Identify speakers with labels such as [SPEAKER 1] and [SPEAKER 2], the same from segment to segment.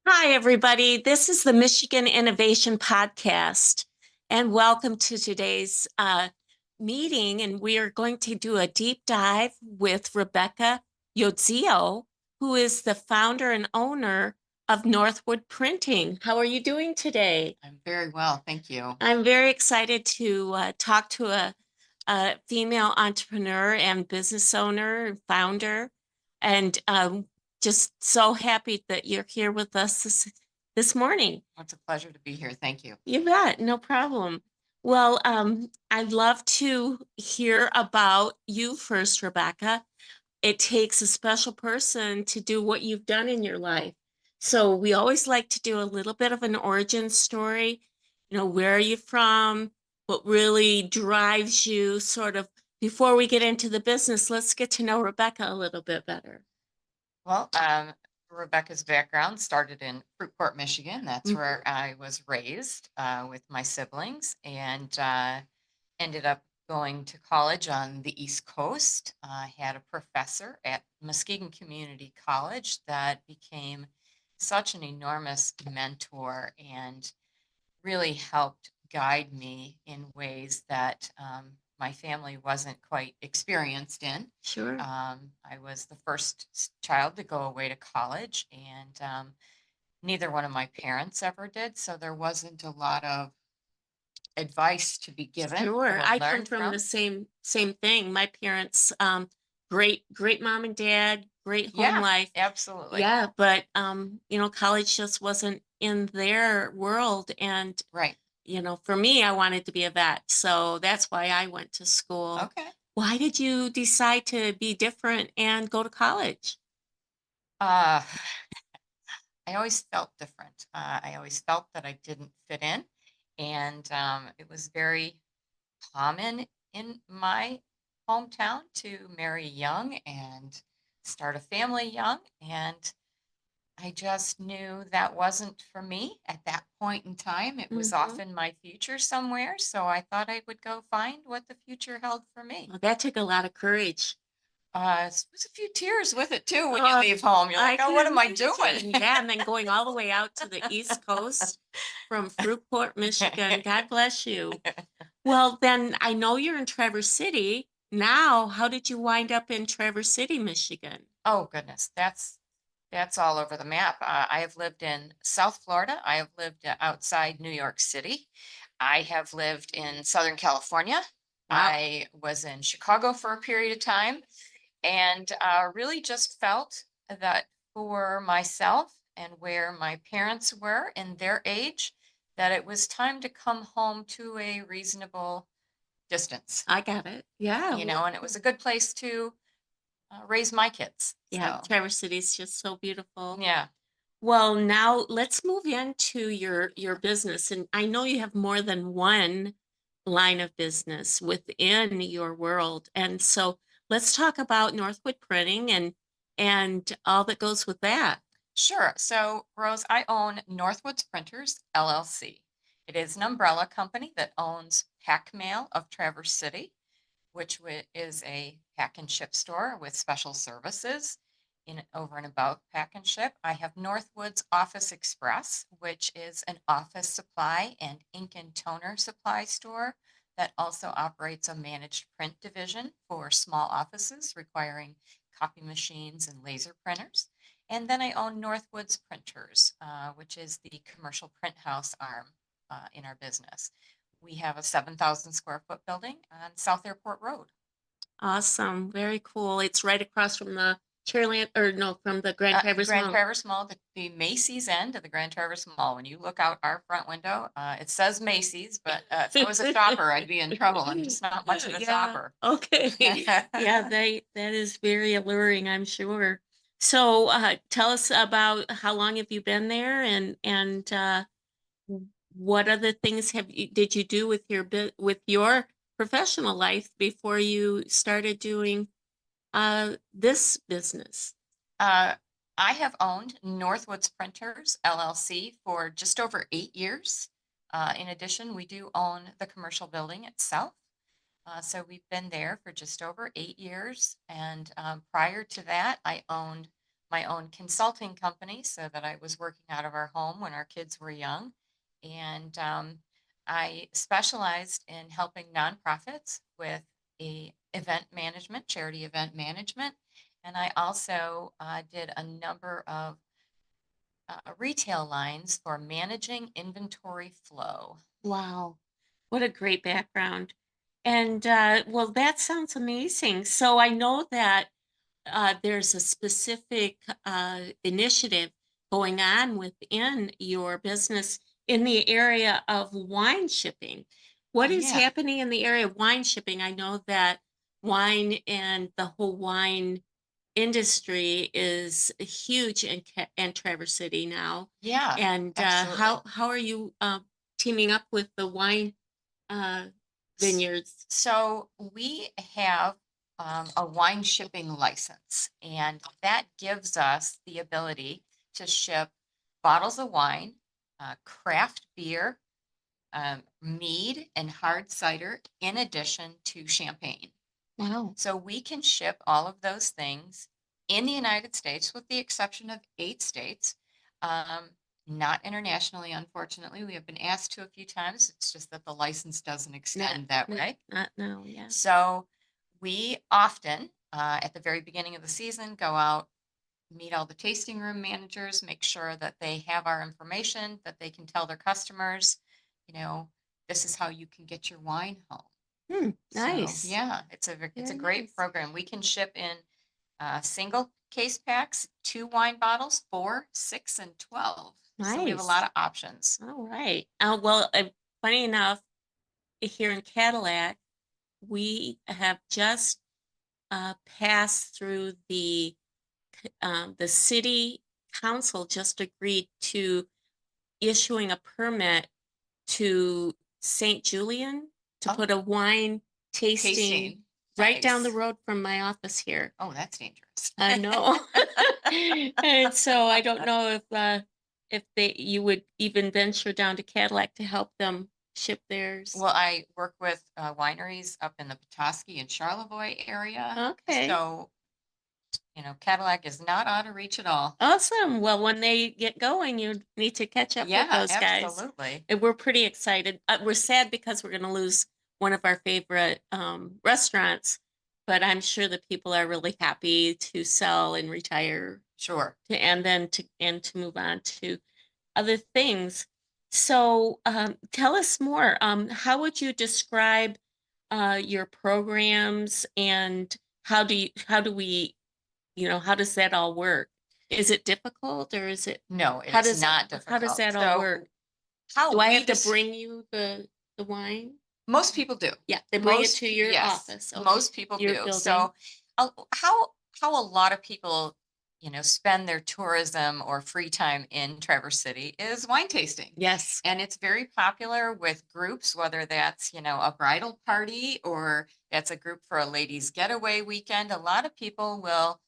[SPEAKER 1] Hi, everybody. This is the Michigan Innovation Podcast, and welcome to today's meeting. And we are going to do a deep dive with Rebecca Yodzio, who is the founder and owner of Northwood Printing. How are you doing today?
[SPEAKER 2] I'm very well, thank you.
[SPEAKER 1] I'm very excited to talk to a female entrepreneur and business owner and founder, and just so happy that you're here with us this morning.
[SPEAKER 2] It's a pleasure to be here. Thank you.
[SPEAKER 1] You bet, no problem. Well, I'd love to hear about you first, Rebecca. It takes a special person to do what you've done in your life. So we always like to do a little bit of an origin story. Where are you from? What really drives you sort of before we get into the business, let's get to know Rebecca a little bit better.
[SPEAKER 2] Well, Rebecca's background started in Fruitport, Michigan. That's
[SPEAKER 1] Mhm.
[SPEAKER 2] where I was raised with my siblings and ended up going to college on the East Coast. I had a professor at Muskegon Community College that became such an enormous mentor and really helped guide me in ways that my family wasn't quite experienced in.
[SPEAKER 1] Sure.
[SPEAKER 2] I was the first child to go away to college, and neither one of my parents ever did. So there wasn't a lot of advice to be given
[SPEAKER 1] Sure.
[SPEAKER 2] or
[SPEAKER 1] I come
[SPEAKER 2] learned
[SPEAKER 1] from the
[SPEAKER 2] from.
[SPEAKER 1] same thing. My parents, great mom and dad, great home
[SPEAKER 2] Yeah,
[SPEAKER 1] life.
[SPEAKER 2] absolutely.
[SPEAKER 1] Yeah, but college just wasn't in their world. And,
[SPEAKER 2] Right.
[SPEAKER 1] for me, I wanted to be a vet. So that's why I went to school.
[SPEAKER 2] Okay.
[SPEAKER 1] Why did you decide to be different and go to college?
[SPEAKER 2] Uh, I always felt different. I always felt that I didn't fit in. And it was very common in my hometown to marry young and start a family young. And I just knew that wasn't for me at that point in time. It was
[SPEAKER 1] Hmm.
[SPEAKER 2] off in my future somewhere. So I thought I would go find what the future held for me.
[SPEAKER 1] Well, that took a lot of courage.
[SPEAKER 2] There's a few tears with it too when you
[SPEAKER 1] Oh,
[SPEAKER 2] leave home. You're like,
[SPEAKER 1] I
[SPEAKER 2] oh,
[SPEAKER 1] can
[SPEAKER 2] what am I doing?
[SPEAKER 1] imagine. Yeah, and then going all the way out to the East Coast from Fruitport, Michigan. God bless you. Well, then I know you're in Traverse City. Now, how did you wind up in Traverse City, Michigan?
[SPEAKER 2] Oh goodness, that's all over the map. I have lived in South Florida. I have lived outside New York City. I have lived in Southern California.
[SPEAKER 1] Wow.
[SPEAKER 2] I was in Chicago for a period of time and really just felt that for myself and where my parents were in their age, that it was time to come home to a reasonable distance,
[SPEAKER 1] I got it. Yeah.
[SPEAKER 2] and it was a good place to raise my kids.
[SPEAKER 1] Yeah,
[SPEAKER 2] So,
[SPEAKER 1] Traverse City is just so beautiful.
[SPEAKER 2] yeah.
[SPEAKER 1] Well, now let's move into your business. And I know you have more than one line of business within your world. And so let's talk about Northwood Printing and all that goes with that.
[SPEAKER 2] Sure. So, Rose, I own Northwoods Printers LLC. It is an umbrella company that owns Pack Mail of Traverse City, which is a pack and ship store with special services in over and above pack and ship. I have Northwoods Office Express, which is an office supply and ink and toner supply store that also operates a managed print division for small offices requiring copy machines and laser printers. And then I own Northwoods Printers, which is the commercial print house arm in our business. We have a 7,000 square foot building on South Airport Road.
[SPEAKER 1] Awesome. Very cool. It's right across from the Cherryland, or no, from the Grand Traverse
[SPEAKER 2] Grand
[SPEAKER 1] Mall.
[SPEAKER 2] Traverse Mall, the Macy's end of the Grand Traverse Mall. When you look out our front window, it says Macy's, but if I was a shopper, I'd be in trouble. I'm just not much of a
[SPEAKER 1] Yeah.
[SPEAKER 2] shopper.
[SPEAKER 1] Okay. Yeah, that is very alluring, I'm sure. So, tell us about how long have you been there and what other things did you do with your professional life before you started doing this business?
[SPEAKER 2] Uh, I have owned Northwoods Printers LLC for just over 8 years. In addition, we do own the commercial building itself. So we've been there for just over 8 years. And prior to that, I owned my own consulting company so that I was working out of our home when our kids were young. And I specialized in helping nonprofits with a event management, charity event management. And I also did a number of retail lines for managing inventory flow.
[SPEAKER 1] Wow. What a great background. And well, that sounds amazing. So I know that there's a specific initiative going on within your business in the area of wine shipping. What is
[SPEAKER 2] Yeah,
[SPEAKER 1] happening in the area of wine shipping? I know that wine and the whole wine industry is huge in Traverse City now.
[SPEAKER 2] yeah,
[SPEAKER 1] And
[SPEAKER 2] absolutely.
[SPEAKER 1] how are you teaming up with the wine uh,
[SPEAKER 2] S-
[SPEAKER 1] vineyards?
[SPEAKER 2] So we have a wine shipping license, and that gives us the ability to ship bottles of wine, craft beer, mead, and hard cider, in addition to champagne.
[SPEAKER 1] Wow.
[SPEAKER 2] So we can ship all of those things in the United States, with the exception of 8 states. Um, Not internationally, unfortunately. We have been asked to a few times. It's just that the license doesn't
[SPEAKER 1] Not,
[SPEAKER 2] extend that way.
[SPEAKER 1] not now, yeah.
[SPEAKER 2] So we often, at the very beginning of the season, go out, meet all the tasting room managers, make sure that they have our information, that they can tell their customers, you know, this is how you can get your wine home.
[SPEAKER 1] Hmm,
[SPEAKER 2] So
[SPEAKER 1] nice.
[SPEAKER 2] yeah, it's a
[SPEAKER 1] Very
[SPEAKER 2] great
[SPEAKER 1] nice.
[SPEAKER 2] program. We can ship in single case packs, 2 wine bottles, 4, 6, and 12. So we have a lot
[SPEAKER 1] Nice.
[SPEAKER 2] of options.
[SPEAKER 1] All right. Well, funny enough, here in Cadillac, we have just passed through the city council just agreed to issuing a permit to St. Julian to
[SPEAKER 2] Oh,
[SPEAKER 1] put a wine tasting
[SPEAKER 2] tasting.
[SPEAKER 1] right down the
[SPEAKER 2] Nice.
[SPEAKER 1] road from my office here.
[SPEAKER 2] Oh, that's dangerous.
[SPEAKER 1] I know. And so I don't know if they you would even venture down to Cadillac to help them ship theirs.
[SPEAKER 2] Well, I work with wineries up in the Petoskey and Charlevoix area.
[SPEAKER 1] Okay.
[SPEAKER 2] So, Cadillac is not out of reach at all.
[SPEAKER 1] Awesome. Well, when they get going, you need to catch up with
[SPEAKER 2] Yeah,
[SPEAKER 1] those guys.
[SPEAKER 2] absolutely.
[SPEAKER 1] And we're pretty excited. We're sad because we're going to lose one of our favorite restaurants, but I'm sure the people are really happy to sell and retire
[SPEAKER 2] Sure.
[SPEAKER 1] to move on to other things. So, tell us more. How would you describe your programs, and how do we, how does that all work? Is it difficult, or is it
[SPEAKER 2] No, it
[SPEAKER 1] how
[SPEAKER 2] is
[SPEAKER 1] does it
[SPEAKER 2] not
[SPEAKER 1] how does
[SPEAKER 2] difficult.
[SPEAKER 1] that all
[SPEAKER 2] So,
[SPEAKER 1] work?
[SPEAKER 2] how
[SPEAKER 1] Do I
[SPEAKER 2] we
[SPEAKER 1] need
[SPEAKER 2] have
[SPEAKER 1] to
[SPEAKER 2] this,
[SPEAKER 1] bring you the wine?
[SPEAKER 2] most people do.
[SPEAKER 1] Yeah, they bring it to your
[SPEAKER 2] Yes,
[SPEAKER 1] office. Okay,
[SPEAKER 2] most people
[SPEAKER 1] your
[SPEAKER 2] do.
[SPEAKER 1] building.
[SPEAKER 2] So, how a lot of people, spend their tourism or free time in Traverse City is wine tasting.
[SPEAKER 1] Yes.
[SPEAKER 2] And it's very popular with groups, whether that's, a bridal party or that's a group for a ladies' getaway weekend. A lot of people will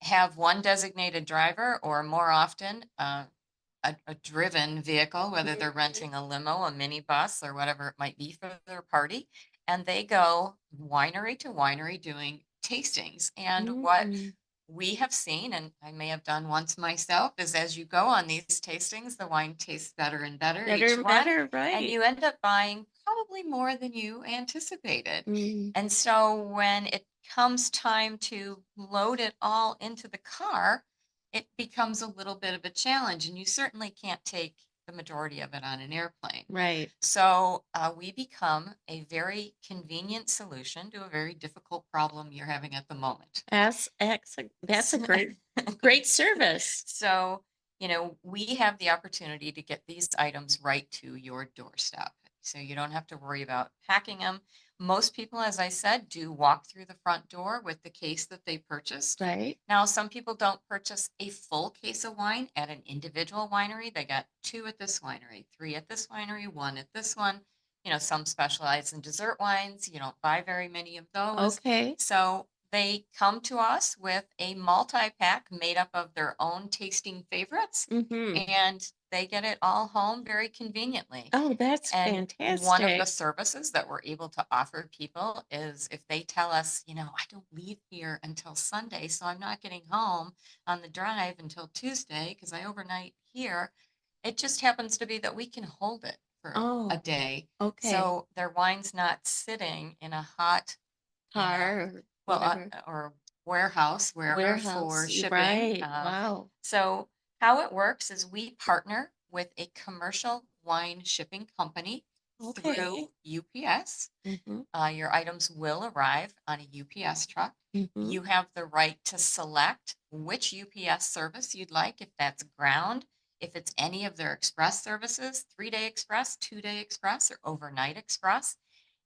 [SPEAKER 2] have one designated driver, or more often, a driven vehicle, whether they're
[SPEAKER 1] Mhm.
[SPEAKER 2] renting a limo, a minibus, or whatever it might be for their party. And they go winery to winery doing tastings. And what
[SPEAKER 1] Mhm.
[SPEAKER 2] we have seen, and I may have done once myself, is as you go on these tastings, the wine tastes better and better
[SPEAKER 1] Better
[SPEAKER 2] each
[SPEAKER 1] and
[SPEAKER 2] one.
[SPEAKER 1] better,
[SPEAKER 2] And
[SPEAKER 1] right?
[SPEAKER 2] you end up buying probably more than you anticipated.
[SPEAKER 1] Mm,
[SPEAKER 2] And so when it comes time to load it all into the car, it becomes a little bit of a challenge. And you certainly can't take the majority of it on an airplane.
[SPEAKER 1] right.
[SPEAKER 2] So we become a very convenient solution to a very difficult problem you're having at the moment.
[SPEAKER 1] That's a great service.
[SPEAKER 2] So, we have the opportunity to get these items right to your doorstep. So you don't have to worry about packing them. Most people, as I said, do walk through the front door with the case that they purchased.
[SPEAKER 1] Right.
[SPEAKER 2] Now, some people don't purchase a full case of wine at an individual winery. They got 2 at this winery, 3 at this winery, 1 at this one. Some specialize in dessert wines. You don't buy very many of those.
[SPEAKER 1] Okay.
[SPEAKER 2] So they come to us with a multi-pack made up of their own tasting favorites,
[SPEAKER 1] Mm-hmm.
[SPEAKER 2] and they get it all home very conveniently.
[SPEAKER 1] Oh, that's
[SPEAKER 2] And one of the
[SPEAKER 1] fantastic.
[SPEAKER 2] services that we're able to offer people is if they tell us, I don't leave here until Sunday, so I'm not getting home on the drive until Tuesday because I overnight here. It just happens to be that we can hold it for a
[SPEAKER 1] Oh,
[SPEAKER 2] day.
[SPEAKER 1] okay.
[SPEAKER 2] So their wine's not sitting in a hot, you know,
[SPEAKER 1] Car or
[SPEAKER 2] well,
[SPEAKER 1] whatever.
[SPEAKER 2] or warehouse, wherever
[SPEAKER 1] Warehouse.
[SPEAKER 2] for shipping.
[SPEAKER 1] Right. Wow.
[SPEAKER 2] So how it works is we partner with a commercial wine shipping company
[SPEAKER 1] Okay.
[SPEAKER 2] through UPS.
[SPEAKER 1] Mm-hmm.
[SPEAKER 2] Your items will arrive on a UPS truck.
[SPEAKER 1] Mm-hmm.
[SPEAKER 2] You have the right to select which UPS service you'd like, if that's ground, if it's any of their express services, 3-day express, 2-day express, or overnight express.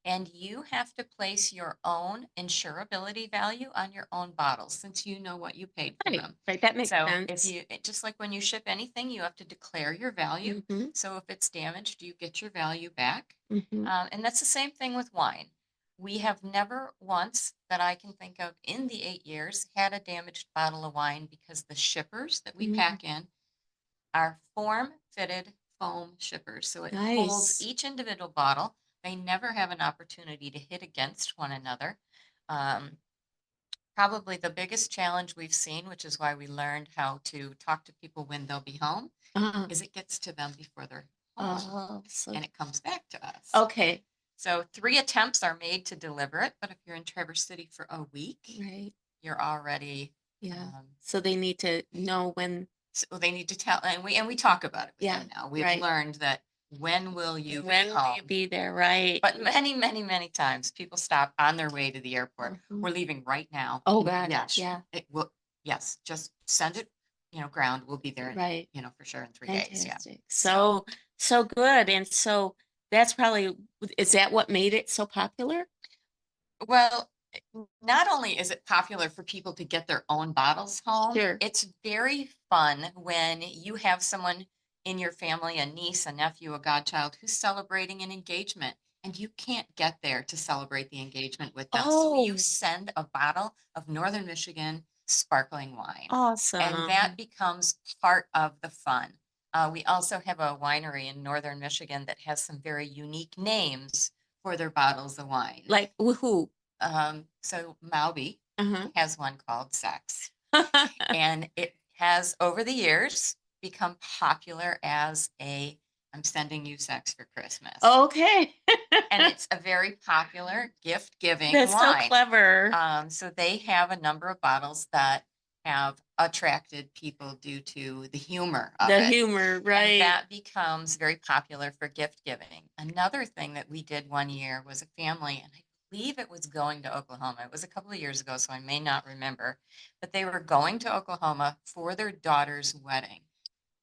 [SPEAKER 2] And you have to place your own insurability value on your own bottles since you know what you paid for
[SPEAKER 1] Right.
[SPEAKER 2] them.
[SPEAKER 1] Right. That makes
[SPEAKER 2] So if
[SPEAKER 1] sense.
[SPEAKER 2] just like when you ship anything, you have to declare your value.
[SPEAKER 1] Mm-hmm.
[SPEAKER 2] So if it's damaged, you get your value back.
[SPEAKER 1] Mm-hmm.
[SPEAKER 2] And that's the same thing with wine. We have never once that I can think of in the 8 years had a damaged bottle of wine because the shippers that we
[SPEAKER 1] Mm-hmm.
[SPEAKER 2] pack in are form-fitted foam shippers, so it holds
[SPEAKER 1] Nice.
[SPEAKER 2] each individual bottle. They never have an opportunity to hit against one another. Um, Probably the biggest challenge we've seen, which is why we learned how to talk to people when they'll be home,
[SPEAKER 1] Uh-huh.
[SPEAKER 2] is it gets to them before they're home
[SPEAKER 1] Oh, so
[SPEAKER 2] and it comes back to us.
[SPEAKER 1] okay.
[SPEAKER 2] So 3 attempts are made to deliver it, but if you're in Traverse City for a week,
[SPEAKER 1] Right.
[SPEAKER 2] you're already,
[SPEAKER 1] Yeah.
[SPEAKER 2] um,
[SPEAKER 1] So they need to know when.
[SPEAKER 2] so they need to tell, and we talk about it with
[SPEAKER 1] Yeah.
[SPEAKER 2] them now. We've
[SPEAKER 1] Right.
[SPEAKER 2] learned that when will you be
[SPEAKER 1] When will you
[SPEAKER 2] home?
[SPEAKER 1] be there? Right.
[SPEAKER 2] But many, many, many times people stop on their way to the airport.
[SPEAKER 1] Mhm.
[SPEAKER 2] We're leaving right now.
[SPEAKER 1] Oh gosh.
[SPEAKER 2] Yes,
[SPEAKER 1] Yeah.
[SPEAKER 2] it will. Yes, just send it, ground. We'll be there,
[SPEAKER 1] Right.
[SPEAKER 2] for sure in 3 days. Yeah.
[SPEAKER 1] Fantastic.
[SPEAKER 2] So,
[SPEAKER 1] So good. And so that's probably, is that what made it so popular?
[SPEAKER 2] well, not only is it popular for people to get their own bottles home,
[SPEAKER 1] Sure.
[SPEAKER 2] it's very fun when you have someone in your family, a niece, a nephew, a godchild, who's celebrating an engagement and you can't get there to celebrate the engagement with them. So you
[SPEAKER 1] Oh,
[SPEAKER 2] send a bottle of Northern Michigan sparkling wine, and that
[SPEAKER 1] awesome.
[SPEAKER 2] becomes part of the fun. We also have a winery in Northern Michigan that has some very unique names for their bottles of wine.
[SPEAKER 1] Like woohoo.
[SPEAKER 2] So Maui
[SPEAKER 1] Uh-huh.
[SPEAKER 2] has one called Sex, and it has over the years become popular as I'm sending you sex for Christmas.
[SPEAKER 1] Okay.
[SPEAKER 2] And it's a very popular gift giving
[SPEAKER 1] That's so
[SPEAKER 2] wine.
[SPEAKER 1] clever.
[SPEAKER 2] So they have a number of bottles that have attracted people due to the humor of
[SPEAKER 1] The
[SPEAKER 2] it.
[SPEAKER 1] humor,
[SPEAKER 2] And
[SPEAKER 1] right?
[SPEAKER 2] that becomes very popular for gift giving. Another thing that we did one year was a family, and I believe it was going to Oklahoma. It was a couple of years ago, so I may not remember, but they were going to Oklahoma for their daughter's wedding.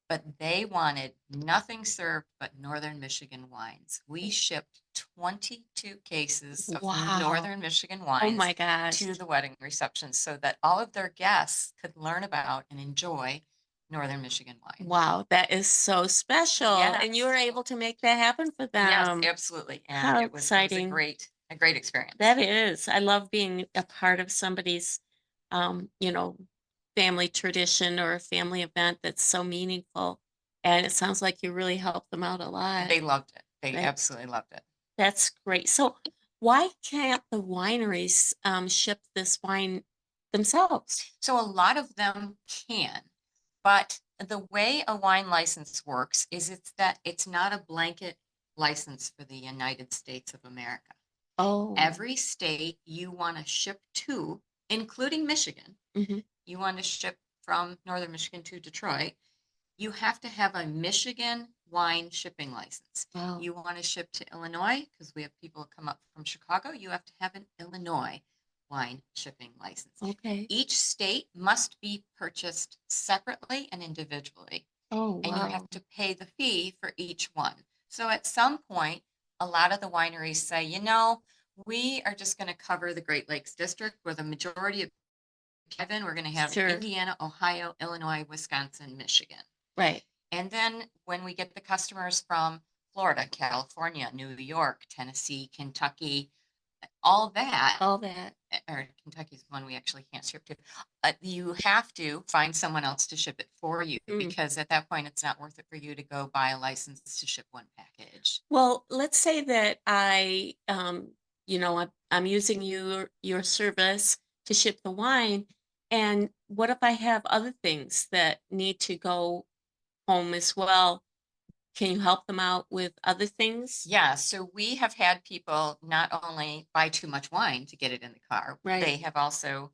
[SPEAKER 2] But they wanted nothing served but Northern Michigan wines. We shipped 22 cases of
[SPEAKER 1] Wow.
[SPEAKER 2] Northern Michigan
[SPEAKER 1] Oh
[SPEAKER 2] wines
[SPEAKER 1] my gosh.
[SPEAKER 2] to the wedding reception so that all of their guests could learn about and enjoy Northern Michigan wine.
[SPEAKER 1] Wow, that is so special. And you were
[SPEAKER 2] Yes.
[SPEAKER 1] able to make that happen for
[SPEAKER 2] Yes,
[SPEAKER 1] them.
[SPEAKER 2] absolutely. And
[SPEAKER 1] How
[SPEAKER 2] it was a
[SPEAKER 1] exciting.
[SPEAKER 2] great experience.
[SPEAKER 1] That is. I love being a part of somebody's you know, family tradition or a family event that's so meaningful. And it sounds like you really helped them out a lot.
[SPEAKER 2] They loved it. They
[SPEAKER 1] That
[SPEAKER 2] absolutely loved it.
[SPEAKER 1] that's great. So why can't the wineries ship this wine themselves?
[SPEAKER 2] So a lot of them can, but the way a wine license works is it's not a blanket license for the United States of America.
[SPEAKER 1] Oh.
[SPEAKER 2] Every state you want to ship to, including Michigan,
[SPEAKER 1] Hmm.
[SPEAKER 2] you want to ship from Northern Michigan to Detroit, you have to have a Michigan wine shipping license.
[SPEAKER 1] Wow.
[SPEAKER 2] You want to ship to Illinois, because we have people come up from Chicago, you have to have an Illinois wine shipping license.
[SPEAKER 1] Okay.
[SPEAKER 2] Each state must be purchased separately and individually,
[SPEAKER 1] Oh,
[SPEAKER 2] and you
[SPEAKER 1] wow.
[SPEAKER 2] have to pay the fee for each one. So at some point, a lot of the wineries say, we are just going to cover the Great Lakes District where the majority of Kevin, we're going to have
[SPEAKER 1] Sure.
[SPEAKER 2] Indiana, Ohio, Illinois, Wisconsin, Michigan.
[SPEAKER 1] Right.
[SPEAKER 2] And then when we get the customers from Florida, California, New York, Tennessee, Kentucky, all that,
[SPEAKER 1] All that.
[SPEAKER 2] or Kentucky's one we actually can't ship to, you have to find someone else to ship it for you
[SPEAKER 1] Mm.
[SPEAKER 2] because at that point it's not worth it for you to go buy a license to ship one package.
[SPEAKER 1] Well, let's say that I'm using your service to ship the wine, and what if I have other things that need to go home as well? Can you help them out with other things?
[SPEAKER 2] Yeah, so we have had people not only buy too much wine to get it in the car,
[SPEAKER 1] Right.
[SPEAKER 2] they have also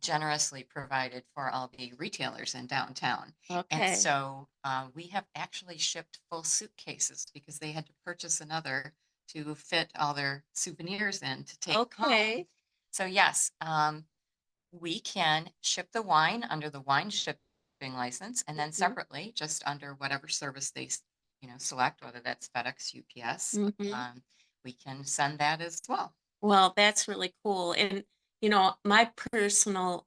[SPEAKER 2] generously provided for all the retailers in downtown. And
[SPEAKER 1] Okay.
[SPEAKER 2] so we have actually shipped full suitcases because they had to purchase another to fit all their souvenirs in to take home.
[SPEAKER 1] Okay.
[SPEAKER 2] So, yes, we can ship the wine under the wine shipping license and then
[SPEAKER 1] Mhm.
[SPEAKER 2] separately, just under whatever service they select, whether that's FedEx, UPS,
[SPEAKER 1] Mhm.
[SPEAKER 2] we can send that as well.
[SPEAKER 1] Well, that's really cool. And my personal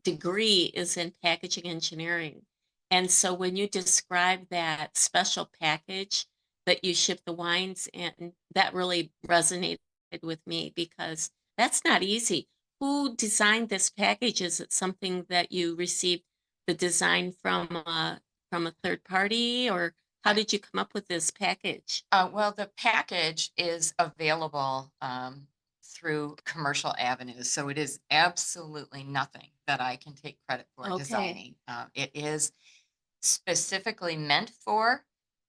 [SPEAKER 1] degree is in packaging engineering. And so when you describe that special package that you ship the wines in, that really resonated with me because that's not easy. Who designed this package? Is it something that you received the design from a third party, or how did you come up with this package?
[SPEAKER 2] Well, the package is available through commercial avenues, so it is absolutely nothing that I can take credit for
[SPEAKER 1] Okay.
[SPEAKER 2] designing. It is specifically meant for,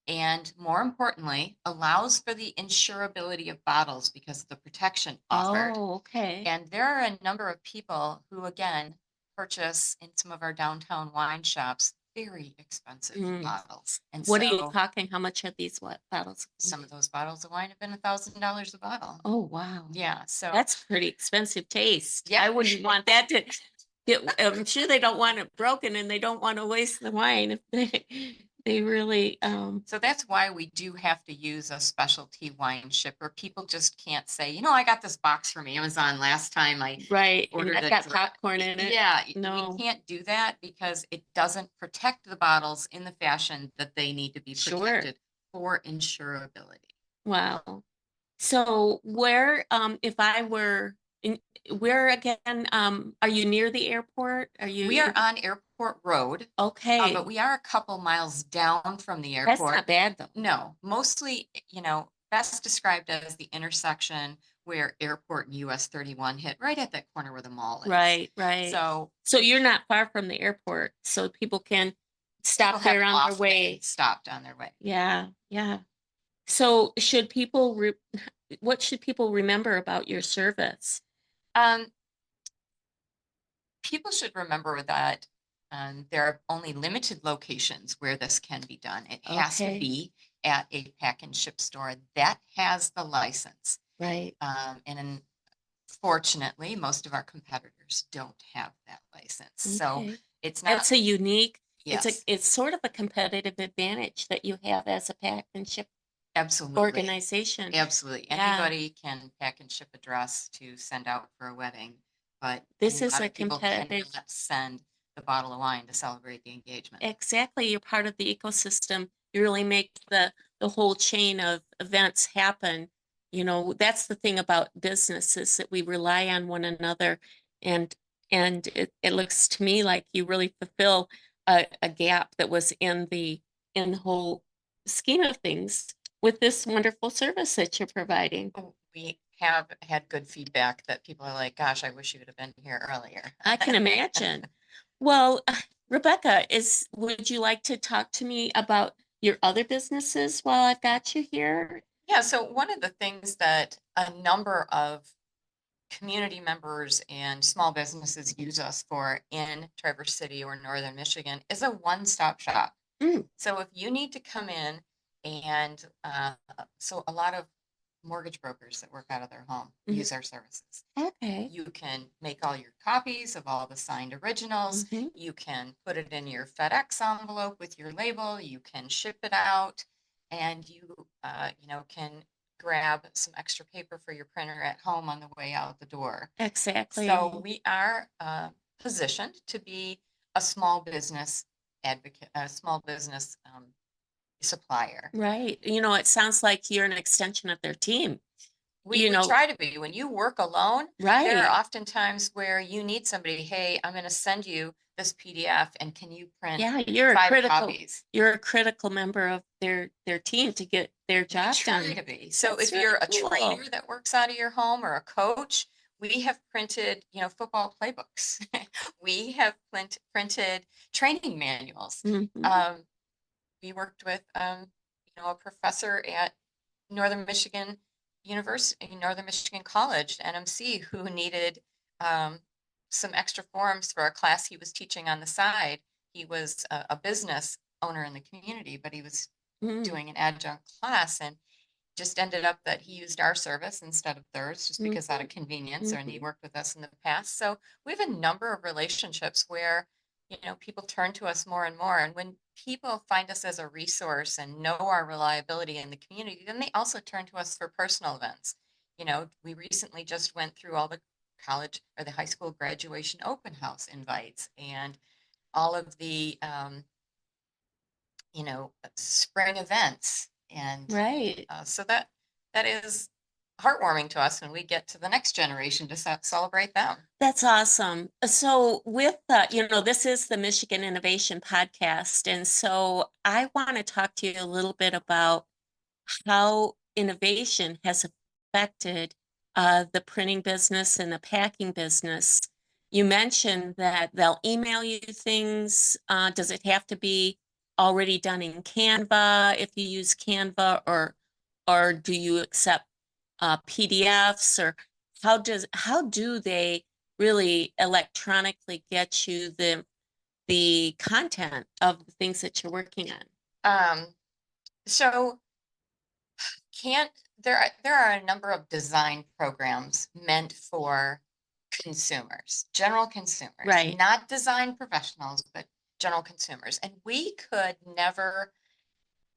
[SPEAKER 2] and more importantly, allows for the insurability of bottles because of the protection offered.
[SPEAKER 1] Oh, okay.
[SPEAKER 2] And there are a number of people who, again, purchase in some of our downtown wine shops very expensive
[SPEAKER 1] Mm.
[SPEAKER 2] bottles. And
[SPEAKER 1] What are you
[SPEAKER 2] so
[SPEAKER 1] talking? How much are these bottles?
[SPEAKER 2] some of those bottles of wine have been $1,000 a bottle.
[SPEAKER 1] Oh, wow.
[SPEAKER 2] Yeah, so
[SPEAKER 1] That's pretty expensive taste.
[SPEAKER 2] yeah.
[SPEAKER 1] I wouldn't want that to get, I'm sure they don't want it broken and they don't want to waste the wine if they really,
[SPEAKER 2] So that's why we do have to use a specialty wine shipper. People just can't say, I got this box from Amazon last time I
[SPEAKER 1] right. And
[SPEAKER 2] ordered
[SPEAKER 1] I've
[SPEAKER 2] a
[SPEAKER 1] got popcorn in it.
[SPEAKER 2] Yeah, we
[SPEAKER 1] No,
[SPEAKER 2] can't do that because it doesn't protect the bottles in the fashion that they need to be
[SPEAKER 1] sure.
[SPEAKER 2] protected for insurability.
[SPEAKER 1] Wow. So if I were in, where again, are you near the airport? Are you
[SPEAKER 2] We are
[SPEAKER 1] in,
[SPEAKER 2] on Airport Road, but
[SPEAKER 1] okay.
[SPEAKER 2] we are a couple miles down from the
[SPEAKER 1] That's
[SPEAKER 2] airport.
[SPEAKER 1] not bad though.
[SPEAKER 2] No, mostly, best described as the intersection where Airport and US 31 hit right at that corner where the mall is.
[SPEAKER 1] Right, right.
[SPEAKER 2] So
[SPEAKER 1] So you're not far from the airport, so people can
[SPEAKER 2] people
[SPEAKER 1] stop
[SPEAKER 2] have
[SPEAKER 1] there on their
[SPEAKER 2] often
[SPEAKER 1] way.
[SPEAKER 2] stopped on their way.
[SPEAKER 1] Yeah, yeah. So what should people remember about your service?
[SPEAKER 2] Um, People should remember that there are only limited locations where this can be done. It has to
[SPEAKER 1] Okay,
[SPEAKER 2] be at a pack and ship store that has the license.
[SPEAKER 1] right.
[SPEAKER 2] And unfortunately, most of our competitors don't have that license. So
[SPEAKER 1] Okay.
[SPEAKER 2] it's not,
[SPEAKER 1] That's a unique,
[SPEAKER 2] yes,
[SPEAKER 1] it's sort of a competitive advantage that you have as a pack and ship
[SPEAKER 2] absolutely.
[SPEAKER 1] organization.
[SPEAKER 2] Absolutely.
[SPEAKER 1] Yeah,
[SPEAKER 2] Anybody can pack and ship a dress to send out for a wedding, but a
[SPEAKER 1] this is
[SPEAKER 2] lot
[SPEAKER 1] a
[SPEAKER 2] of people
[SPEAKER 1] competitive.
[SPEAKER 2] cannot send the bottle of wine to celebrate the engagement.
[SPEAKER 1] Exactly. You're part of the ecosystem. You really make the whole chain of events happen. That's the thing about business is that we rely on one another, and it looks to me like you really fulfill a gap that was in the whole scheme of things with this wonderful service that you're providing.
[SPEAKER 2] We have had good feedback that people are like, gosh, I wish you would have been here earlier.
[SPEAKER 1] I can imagine. Well, Rebecca, would you like to talk to me about your other businesses while I've got you here?
[SPEAKER 2] Yeah, so one of the things that a number of community members and small businesses use us for in Traverse City or Northern Michigan is a one-stop shop.
[SPEAKER 1] Mm,
[SPEAKER 2] So if you need to come in and so a lot of mortgage brokers that work out of their home
[SPEAKER 1] mhm.
[SPEAKER 2] use our services.
[SPEAKER 1] Okay.
[SPEAKER 2] You can make all your copies of all the signed originals.
[SPEAKER 1] Hmm.
[SPEAKER 2] You can put it in your FedEx envelope with your label. You can ship it out, and you can grab some extra paper for your printer at home on the way out the door. So
[SPEAKER 1] Exactly.
[SPEAKER 2] we are positioned to be a small business advocate, a small business supplier.
[SPEAKER 1] Right. It sounds like you're an extension of their team.
[SPEAKER 2] We
[SPEAKER 1] you
[SPEAKER 2] we
[SPEAKER 1] know,
[SPEAKER 2] try to be. When you work alone, there are
[SPEAKER 1] right.
[SPEAKER 2] often times where you need somebody, "Hey, I'm gonna send you this PDF, and can you print
[SPEAKER 1] Yeah,
[SPEAKER 2] 5 copies?"
[SPEAKER 1] you're a critical member of their team to get their
[SPEAKER 2] We
[SPEAKER 1] job
[SPEAKER 2] try
[SPEAKER 1] done.
[SPEAKER 2] to be. So
[SPEAKER 1] That's
[SPEAKER 2] if
[SPEAKER 1] really
[SPEAKER 2] you're a
[SPEAKER 1] cool.
[SPEAKER 2] trainer that works out of your home or a coach, we have printed, football playbooks. We have printed training manuals.
[SPEAKER 1] Mhm.
[SPEAKER 2] Um, we worked with, a professor at Northern Michigan University, Northern Michigan College, NMC, who needed um, some extra forms for a class he was teaching on the side. He was a business owner in the community, but he was
[SPEAKER 1] Mm,
[SPEAKER 2] doing an adjunct class and just ended up that he used our service instead of theirs just because out
[SPEAKER 1] mhm,
[SPEAKER 2] of convenience, and he
[SPEAKER 1] mhm.
[SPEAKER 2] worked with us in the past. So we have a number of relationships where, people turn to us more and more. And when people find us as a resource and know our reliability in the community, then they also turn to us for personal events. We recently just went through all the college or the high school graduation open house invites and all of the spring events. And
[SPEAKER 1] Right.
[SPEAKER 2] so that is heartwarming to us when we get to the next generation to celebrate them.
[SPEAKER 1] That's awesome. So with this is the Michigan Innovation Podcast, and so I want to talk to you a little bit about how innovation has affected the printing business and the packing business. You mentioned that they'll email you things. Does it have to be already done in Canva if you use Canva, or do you accept PDFs, or how do they really electronically get you the content of the things that you're working on?
[SPEAKER 2] Um, so can't there are a number of design programs meant for consumers, general consumers,
[SPEAKER 1] Right,
[SPEAKER 2] not design professionals, but general consumers. And we could never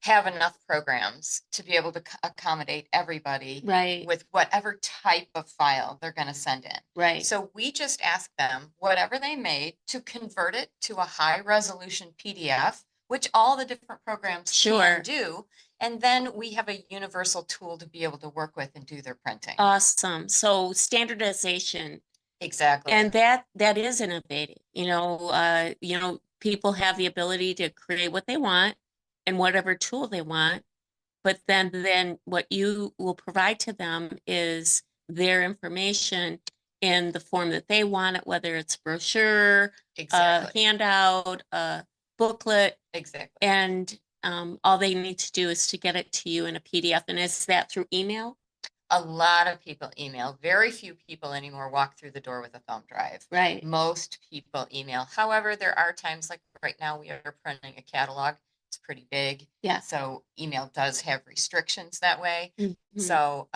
[SPEAKER 2] have enough programs to be able to accommodate everybody
[SPEAKER 1] right,
[SPEAKER 2] with whatever type of file they're going to send in.
[SPEAKER 1] right.
[SPEAKER 2] So we just ask them whatever they made to convert it to a high resolution PDF, which all the different programs can
[SPEAKER 1] Sure.
[SPEAKER 2] do. And then we have a universal tool to be able to work with and do their printing.
[SPEAKER 1] Awesome. So standardization, and
[SPEAKER 2] Exactly.
[SPEAKER 1] that is innovative. People have the ability to create what they want and whatever tool they want, but then what you will provide to them is their information in the form that they want it, whether it's brochure, a
[SPEAKER 2] Exactly.
[SPEAKER 1] handout, a booklet,
[SPEAKER 2] Exactly.
[SPEAKER 1] and all they need to do is to get it to you in a PDF. And is that through email?
[SPEAKER 2] A lot of people email. Very few people anymore walk through the door with a thumb drive.
[SPEAKER 1] Right.
[SPEAKER 2] Most people email. However, there are times like right now we are printing a catalog. It's pretty big.
[SPEAKER 1] Yeah.
[SPEAKER 2] So email does have restrictions that way.
[SPEAKER 1] Mhm.
[SPEAKER 2] So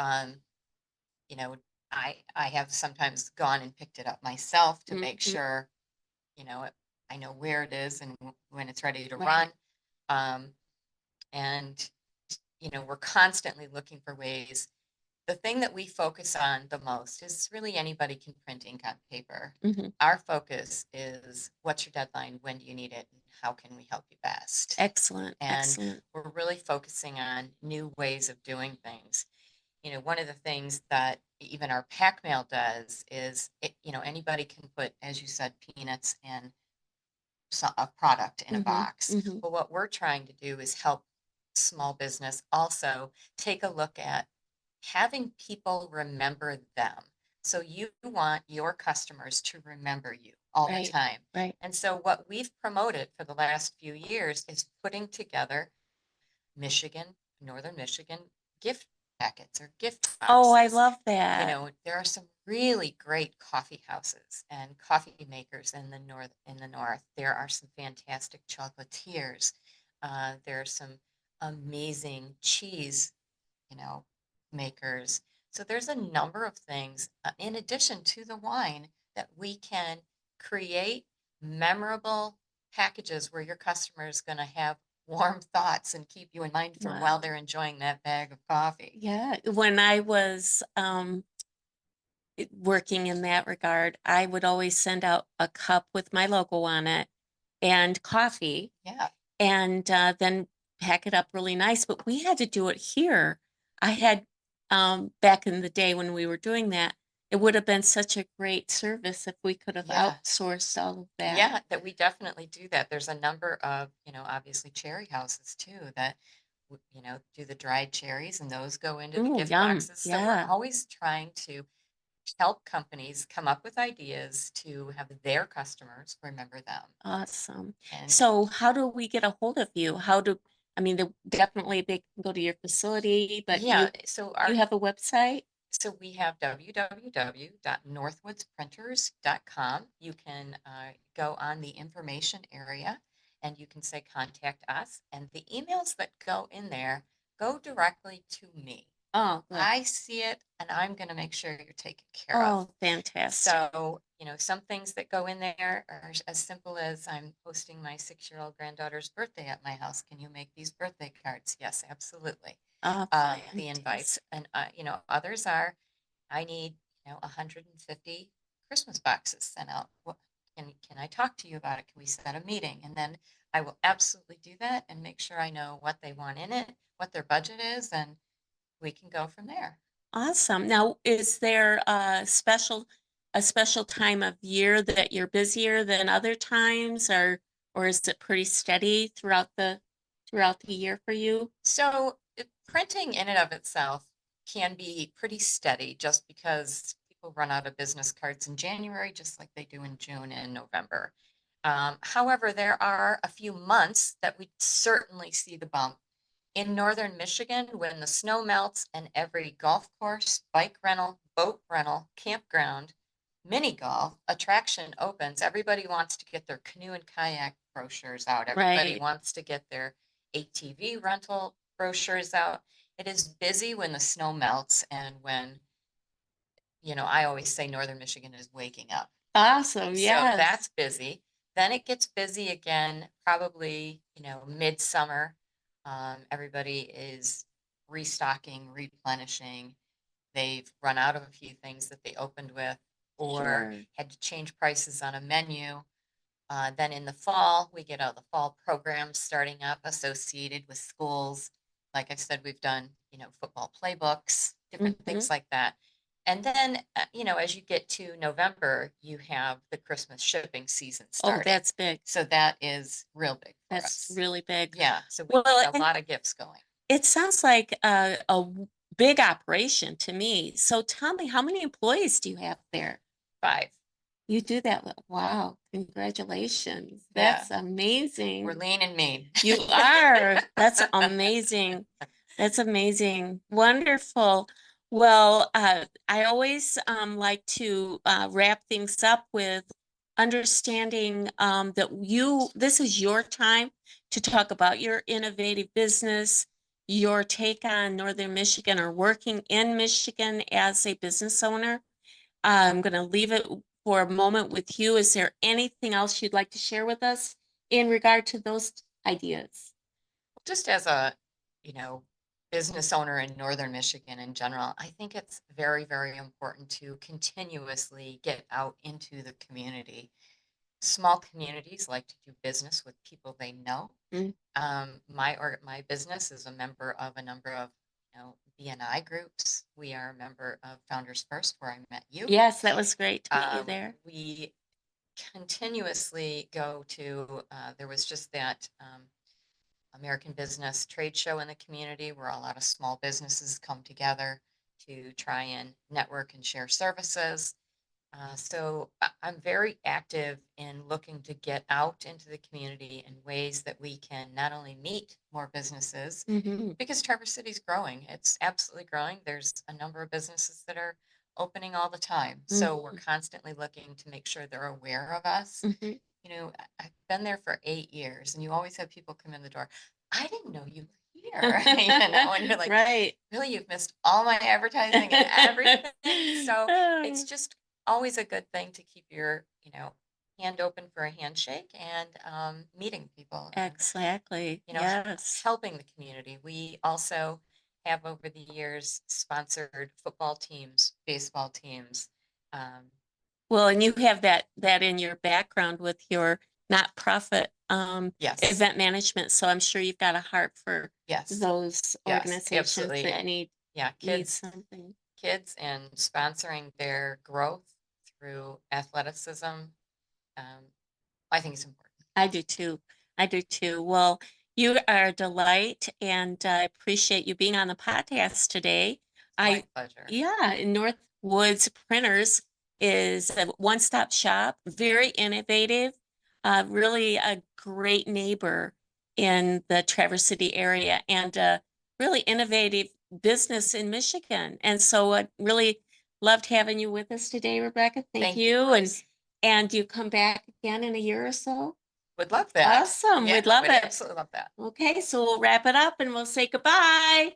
[SPEAKER 2] you know, I have sometimes gone and picked it up myself to make
[SPEAKER 1] Mhm.
[SPEAKER 2] sure, I know where it is and when it's ready to
[SPEAKER 1] Right.
[SPEAKER 2] run. Um, and we're constantly looking for ways. The thing that we focus on the most is really anybody can print ink on paper.
[SPEAKER 1] Mhm.
[SPEAKER 2] Our focus is what's your deadline? When do you need it? And how can we help you best?
[SPEAKER 1] Excellent.
[SPEAKER 2] And
[SPEAKER 1] Excellent.
[SPEAKER 2] we're really focusing on new ways of doing things. One of the things that even our pack mail does is anybody can put, as you said, peanuts and a product in a
[SPEAKER 1] Mhm.
[SPEAKER 2] box.
[SPEAKER 1] Mhm.
[SPEAKER 2] But what we're trying to do is help small business also take a look at having people remember them. So you want your customers to remember you all the
[SPEAKER 1] Right.
[SPEAKER 2] time.
[SPEAKER 1] Right.
[SPEAKER 2] And so what we've promoted for the last few years is putting together Michigan, Northern Michigan gift packets or gift
[SPEAKER 1] Oh, I
[SPEAKER 2] boxes.
[SPEAKER 1] love that.
[SPEAKER 2] There are some really great coffee houses and coffee makers in the north. There are some fantastic chocolatiers. There are some amazing cheese, you know, makers. So there's a number of things in addition to the wine that we can create memorable packages where your customer is going to have warm thoughts and keep you in mind for while
[SPEAKER 1] Wow.
[SPEAKER 2] they're enjoying that bag of coffee.
[SPEAKER 1] Yeah. When I was working in that regard, I would always send out a cup with my logo on it and coffee,
[SPEAKER 2] Yeah.
[SPEAKER 1] and then pack it up really nice. But we had to do it here. I had back in the day when we were doing that, it would have been such a great service if we could have
[SPEAKER 2] Yeah.
[SPEAKER 1] outsourced all of that.
[SPEAKER 2] Yeah, that we definitely do that. There's a number of, obviously cherry houses too that, do the dried cherries and those go into the
[SPEAKER 1] Ooh,
[SPEAKER 2] gift
[SPEAKER 1] yum.
[SPEAKER 2] boxes. So we're
[SPEAKER 1] Yeah.
[SPEAKER 2] always trying to help companies come up with ideas to have their customers remember them.
[SPEAKER 1] Awesome.
[SPEAKER 2] And
[SPEAKER 1] So how do we get a hold of you? I mean, definitely they can go to your facility, but
[SPEAKER 2] yeah,
[SPEAKER 1] you have a website?
[SPEAKER 2] so we have www.northwoodsprinters.com. You can go on the information area and you can say contact us. And the emails that go in there go directly to me.
[SPEAKER 1] Oh, good.
[SPEAKER 2] I see it and I'm going to make sure you're taken care of.
[SPEAKER 1] Oh, fantastic.
[SPEAKER 2] So, some things that go in there are as simple as I'm hosting my 6-year-old granddaughter's birthday at my house. Can you make these birthday cards? Yes, absolutely.
[SPEAKER 1] Oh,
[SPEAKER 2] The invites
[SPEAKER 1] fantastic.
[SPEAKER 2] and, others are, I need, 150 Christmas boxes sent out. What, can I talk to you about it? Can we set a meeting? And then I will absolutely do that and make sure I know what they want in it, what their budget is, and we can go from there.
[SPEAKER 1] Awesome. Now, is there a special time of year that you're busier than other times, or is it pretty steady throughout the year for you?
[SPEAKER 2] So printing in and of itself can be pretty steady just because people run out of business cards in January, just like they do in June and November. However, there are a few months that we certainly see the bump. In northern Michigan, when the snow melts and every golf course, bike rental, boat rental, campground, mini golf attraction opens, everybody wants to get their canoe and kayak brochures out. Everybody
[SPEAKER 1] Right.
[SPEAKER 2] wants to get their ATV rental brochures out. It is busy when the snow melts and when, I always say northern Michigan is waking up.
[SPEAKER 1] Awesome.
[SPEAKER 2] So
[SPEAKER 1] Yes.
[SPEAKER 2] that's busy. Then it gets busy again, probably, midsummer. Everybody is restocking, replenishing. They've run out of a few things that they opened with or
[SPEAKER 1] Sure.
[SPEAKER 2] had to change prices on a menu. Then in the fall, we get all the fall programs starting up associated with schools. Like I said, we've done, football playbooks, different
[SPEAKER 1] Hmm.
[SPEAKER 2] things like that. And then, as you get to November, you have the Christmas shipping season
[SPEAKER 1] Oh,
[SPEAKER 2] starting.
[SPEAKER 1] that's big.
[SPEAKER 2] So that is real big for
[SPEAKER 1] That's
[SPEAKER 2] us.
[SPEAKER 1] really big.
[SPEAKER 2] Yeah. So we
[SPEAKER 1] Well,
[SPEAKER 2] get a
[SPEAKER 1] and
[SPEAKER 2] lot of gifts going.
[SPEAKER 1] it sounds like big operation to me. So tell me, how many employees do you have there?
[SPEAKER 2] 5.
[SPEAKER 1] You do that. Wow. Congratulations.
[SPEAKER 2] Yeah.
[SPEAKER 1] That's
[SPEAKER 2] We're
[SPEAKER 1] amazing.
[SPEAKER 2] lean and mean.
[SPEAKER 1] You are. That's amazing. That's amazing. Wonderful. Well, I always like to wrap things up with understanding that this is your time to talk about your innovative business, your take on Northern Michigan or working in Michigan as a business owner. I'm going to leave it for a moment with you. Is there anything else you'd like to share with us in regard to those ideas?
[SPEAKER 2] Just as a, you know, business owner in northern Michigan in general, I think it's very, very important to continuously get out into the community. Small communities like to do business with people they know.
[SPEAKER 1] Mm.
[SPEAKER 2] My business is a member of a number of, BNI groups. We are a member of Founders First, where I met you.
[SPEAKER 1] Yes, that was great to meet you there.
[SPEAKER 2] We continuously go to, there was just that American Business Trade Show in the community where a lot of small businesses come together to try and network and share services. So I'm very active in looking to get out into the community in ways that we can not only meet more businesses,
[SPEAKER 1] Hmm.
[SPEAKER 2] because Traverse City's growing. It's absolutely growing. There's a number of businesses that are opening all the time. So we're constantly looking to make sure they're aware of us.
[SPEAKER 1] Hmm.
[SPEAKER 2] I've been there for 8 years and you always have people come in the door. I didn't know you were here. And you're like,
[SPEAKER 1] Right.
[SPEAKER 2] really, you've missed all my advertising and everything. So it's just always a good thing to keep your, hand open for a handshake and meeting people and,
[SPEAKER 1] Exactly.
[SPEAKER 2] you know, h-
[SPEAKER 1] Yes.
[SPEAKER 2] helping the community. We also have over the years sponsored football teams, baseball teams. Um,
[SPEAKER 1] Well, and you have that in your background with your not-profit
[SPEAKER 2] yes,
[SPEAKER 1] event management. So I'm sure you've got a heart for
[SPEAKER 2] yes,
[SPEAKER 1] those
[SPEAKER 2] yes,
[SPEAKER 1] organizations
[SPEAKER 2] absolutely.
[SPEAKER 1] that need
[SPEAKER 2] Yeah,
[SPEAKER 1] need
[SPEAKER 2] kids
[SPEAKER 1] something.
[SPEAKER 2] kids and sponsoring their growth through athleticism, I think is important.
[SPEAKER 1] I do too. I do too. Well, you are a delight, and I appreciate you being on the podcast today.
[SPEAKER 2] It's my
[SPEAKER 1] I,
[SPEAKER 2] pleasure.
[SPEAKER 1] yeah, Northwoods Printers is a one-stop shop, very innovative, really a great neighbor in the Traverse City area, and a really innovative business in Michigan. And so I really loved having you with us today, Rebecca. Thank
[SPEAKER 2] Thank you,
[SPEAKER 1] you.
[SPEAKER 2] Rose.
[SPEAKER 1] And you come back again in a year or so?
[SPEAKER 2] Would love that.
[SPEAKER 1] Awesome.
[SPEAKER 2] Yeah,
[SPEAKER 1] We'd love
[SPEAKER 2] would
[SPEAKER 1] it.
[SPEAKER 2] absolutely love that.
[SPEAKER 1] Okay, so we'll wrap it up and we'll say goodbye.